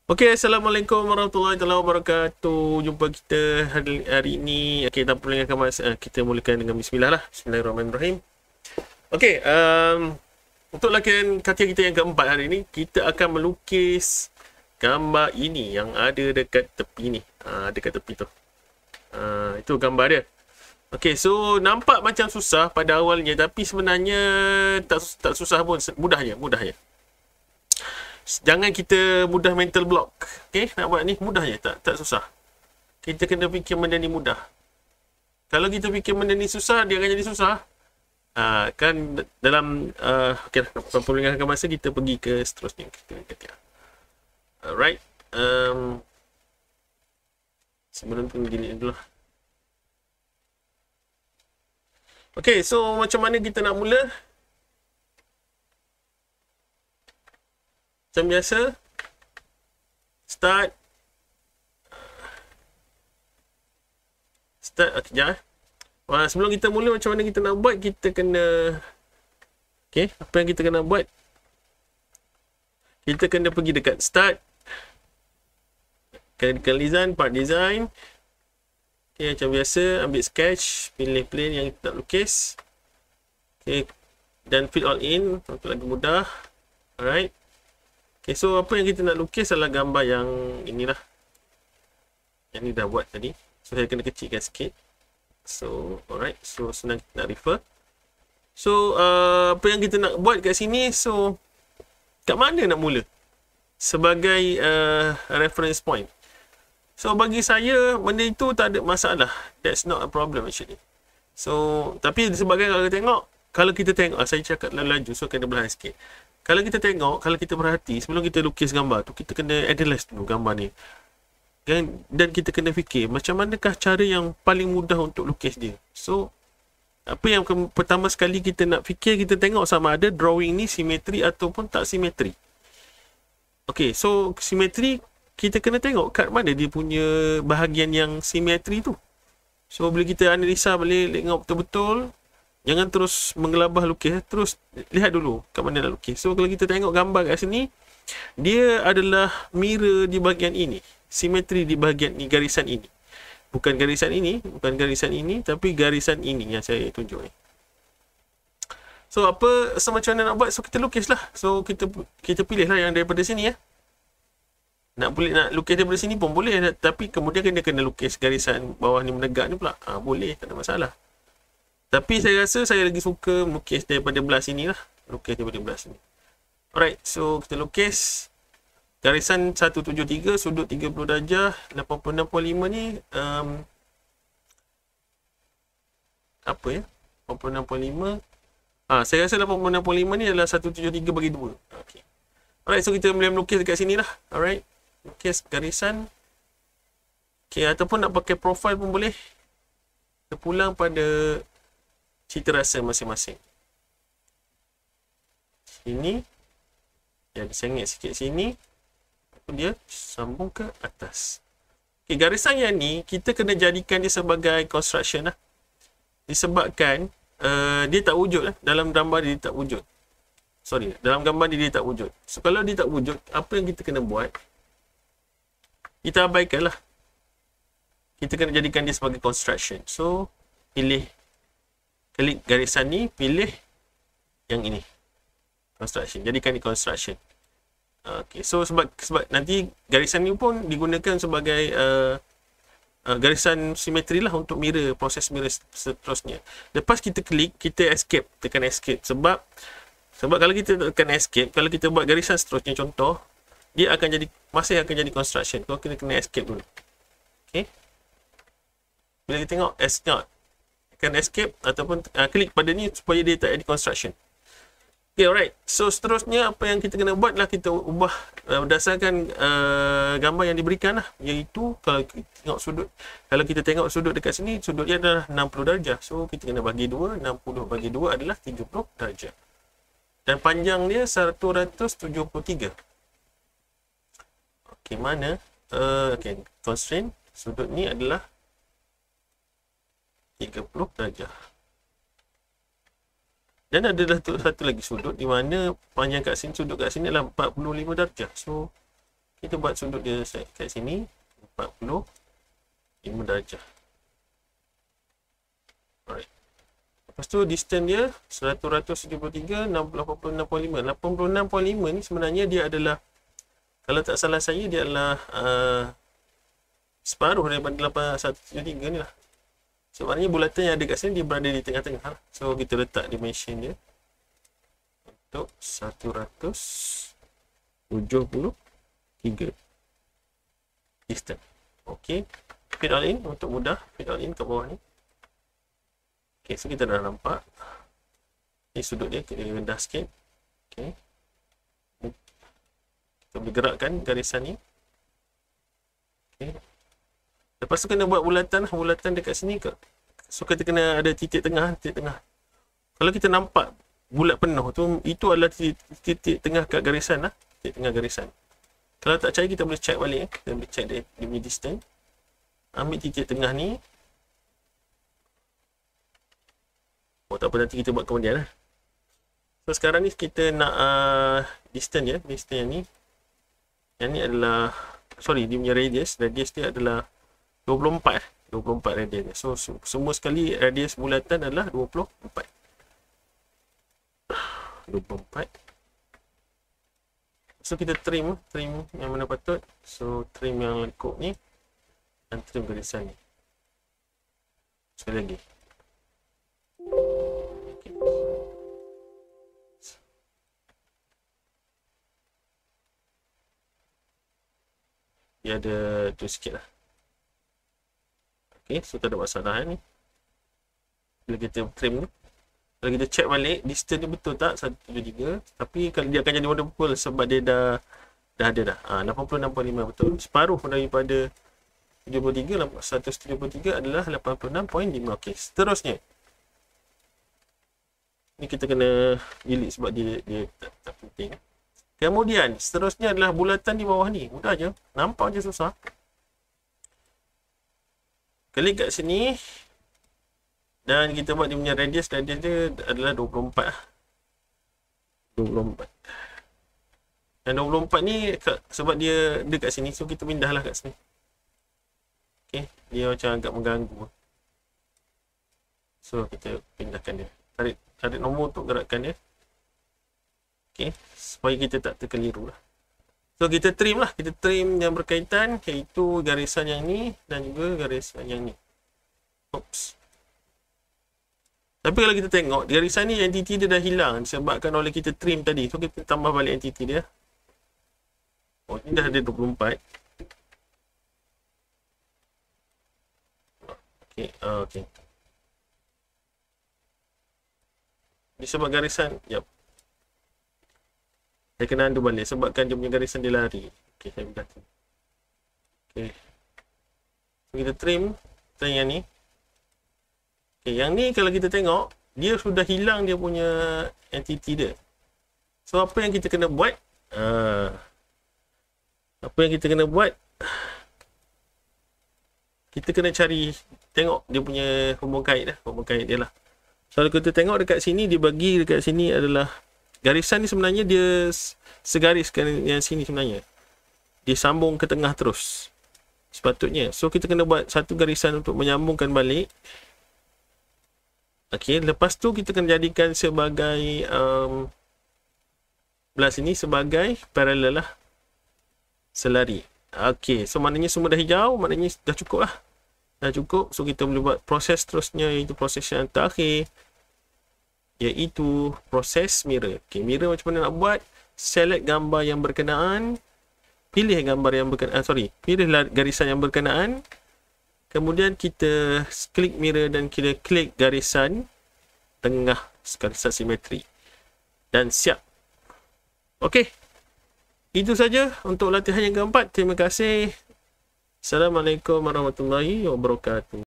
Okey, Assalamualaikum warahmatullahi wabarakatuh. Jumpa kita hari ini. Okey, tanpa melengahkan masa, kita mulakan dengan bismillah lah. Bismillahirrahmanirrahim. Okey, untuk latihan kajian kita yang keempat hari ini, kita akan melukis gambar ini yang ada dekat tepi ni. Dekat tepi tu. Itu gambar dia. Okey, so nampak macam susah pada awalnya, tapi sebenarnya tak susah pun, mudahnya. Jangan kita mudah mental block. Okay, nak buat ni mudah je, tak susah. Kita kena fikir benda ni mudah. Kalau kita fikir benda ni susah, dia akan jadi susah. Kan dalam okay, perlengahkan masa kita pergi ke seterusnya. Alright. Sebelum tu gini dulu. Okay, so macam mana kita nak mula? Macam biasa, start, sekejap. Sebelum kita mula macam mana kita nak buat, kita kena, okay, apa yang kita kena buat? Kita kena pergi dekat start, design, part design. Okay, macam biasa, ambil sketch, pilih plane yang kita nak lukis. Okay, dan fill all in, untuk lagi mudah. Alright. Okay, so apa yang kita nak lukis adalah gambar yang inilah. Yang ni dah buat tadi. So saya kena kecilkan sikit. So alright, so senang kita nak refer. So apa yang kita nak buat kat sini, so kat mana nak mula sebagai reference point. So bagi saya benda itu tak ada masalah. That's not a problem actually. So tapi disebabkan kalau kita tengok saya cakap laju, so kena berhati sikit. Kalau kita tengok, kalau kita perhati, sebelum kita lukis gambar tu, kita kena analyse dulu gambar ni. Dan kita kena fikir, macam manakah cara yang paling mudah untuk lukis dia. So, apa yang pertama sekali kita nak fikir, kita tengok sama ada drawing ni simetri ataupun tak simetri. Okay, so simetri, kita kena tengok kat mana dia punya bahagian yang simetri tu. So, bila kita analisa balik, tengok betul-betul, jangan terus menggelabah lukis, terus lihat dulu kat mana nak lukis. So kalau kita tengok gambar kat sini, dia adalah mirror di bahagian ini, simetri di bahagian ni, garisan ini. Bukan garisan ini, tapi garisan ini yang saya tunjuk ni. So macam mana nak buat? So kita lukis lah. So kita pilih lah yang daripada sini ya. Nak lukis daripada sini pun boleh, tapi kemudian kena lukis garisan bawah ni menegak ni pula. Boleh, tak ada masalah. Tapi saya rasa saya lagi suka melukis daripada belah sini lah. Lukis daripada belah sini. Alright, so kita lukis garisan 173, sudut 30 darjah, 80-65 ni apa ya? 80-65. Saya rasa 80-65 ni adalah 173 bagi 2. Okay. Alright, so kita boleh melukis dekat sini lah. Alright, lukis garisan. Okay, ataupun nak pakai profile pun boleh. Kita pulang pada cita rasa masing-masing. Sini dia disengit sikit sini, dia sambung ke atas. Okay, garisan yang ni kita kena jadikan dia sebagai construction lah. Disebabkan dia tak wujud lah. Dalam gambar dia tak wujud. Dalam gambar dia tak wujud. So kalau dia tak wujud, apa yang kita kena buat? Kita abaikan lah. Kita kena jadikan dia sebagai construction. So klik garisan ni, pilih yang ini. Construction. Jadikan ni construction. Okay, so sebab nanti garisan ni pun digunakan sebagai garisan simetri lah untuk mirror, proses mirror seterusnya. Lepas kita klik, kita escape. Tekan escape. Sebab kalau kita tekan escape, kalau kita buat garisan seterusnya, contoh, dia masih akan jadi construction. Kalau kita kena escape dulu. Okay. Bila kita tengok, tekan escape ataupun klik pada ni supaya dia tak ada construction. Okay, alright. So seterusnya apa yang kita kena buat lah, kita ubah berdasarkan gambar yang diberikan lah, iaitu kalau kita tengok sudut dekat sini, sudut dia adalah 60 darjah. So kita kena bagi 2, 60 bagi 2 adalah 30 darjah. Dan panjang dia 173. Okay, mana? Okay, constraint sudut ni adalah 30 darjah. Dan ada satu lagi sudut di mana panjang kat sini, sudut kat sini adalah 45 darjah. So Kita buat sudut dia kat sini 45 darjah. Alright. Lepas tu distance dia 173, 86.5. 86.5 ni sebenarnya dia adalah, kalau tak salah saya, dia adalah separuh daripada 8173 ni lah. So maknanya bulatan yang ada kat sini dia berada di tengah-tengah lah. So kita letak dimension dia untuk 173 distance. Ok, fit all in untuk mudah, fit all in kat bawah ni. Ok, so kita dah nampak ni sudut dia, kita rendah sikit. Ok, kita boleh gerakkan garisan ni. Ok, lepas tu kena buat bulatan dekat sini ke. So kita kena ada titik tengah. Kalau kita nampak bulat penuh tu, itu adalah titik tengah kat garisan lah. Titik tengah garisan. Kalau tak percaya, kita boleh check balik. Kita boleh check dia punya distance. Ambil titik tengah ni. Oh tak apa, nanti kita buat kemudian lah. So sekarang ni kita nak distance dia. Distance yang ni. Yang ni adalah, sorry, dia punya radius. Radius dia adalah 24 radius. So semua sekali radius bulatan adalah 24. So kita trim yang mana patut. So trim yang lekuk ni dan trim garisan ni. Sekali lagi. Okay. Dia ada tu sikit lah. Okay, so tak ada masalah ni. Bila kita trim ni, kalau kita check balik distance ni betul tak 173, tapi kalau dia akan jadi model full sebab dia dah ada dah. 86.5 betul. Separuh daripada 173 adalah 86.5. Okey, seterusnya. Ni kita kena delete sebab dia tak penting. Kemudian seterusnya adalah bulatan di bawah ni. Mudah je. Nampak je susah. Klik kat sini dan kita buat dia punya radius dia adalah 24. Dan 24 ni sebab dia dekat sini, so kita pindahlah kat sini. Okey, dia macam agak mengganggu. So kita pindahkan dia. Tarik nombor untuk gerakkan dia. Okey, supaya kita tak terkeliru lah. So kita trim lah, kita trim yang berkaitan, iaitu garisan yang ni dan juga garisan yang ni. Oops. Tapi kalau kita tengok, garisan ni entiti dia dah hilang disebabkan oleh kita trim tadi. So kita tambah balik entiti dia. Oh, ni dah ada 24. Okey, okey. Disebab garisan, yap. Saya kena undo balik sebabkan dia punya garisan dia lari. Okey, saya buka tu. Okey. So, kita trim yang ni. Okey, yang ni kalau kita tengok, dia sudah hilang dia punya entity dia. So, apa yang kita kena buat? Kita kena cari, tengok dia punya hubung kait lah. Hubung kait dia lah. So, kalau kita tengok dekat sini, dia bagi dekat sini adalah garisan ni sebenarnya dia segaris yang sini sebenarnya. Dia sambung ke tengah terus. Sepatutnya. So kita kena buat satu garisan untuk menyambungkan balik. Okey, lepas tu kita kena jadikan sebagai belah sini sebagai parallel lah. Selari. Okey, so maknanya semua dah hijau, maknanya dah cukup lah. Dah cukup. So kita boleh buat proses terusnya, iaitu proses yang terakhir, iaitu proses mirror. Okay, mirror macam mana nak buat? Select gambar yang berkenaan, pilih gambar yang berkenaan, pilih garisan yang berkenaan, kemudian kita klik mirror dan kita klik garisan tengah, garisan simetri, dan siap. Okey, itu saja untuk latihan yang keempat. Terima kasih. Assalamualaikum warahmatullahi wabarakatuh.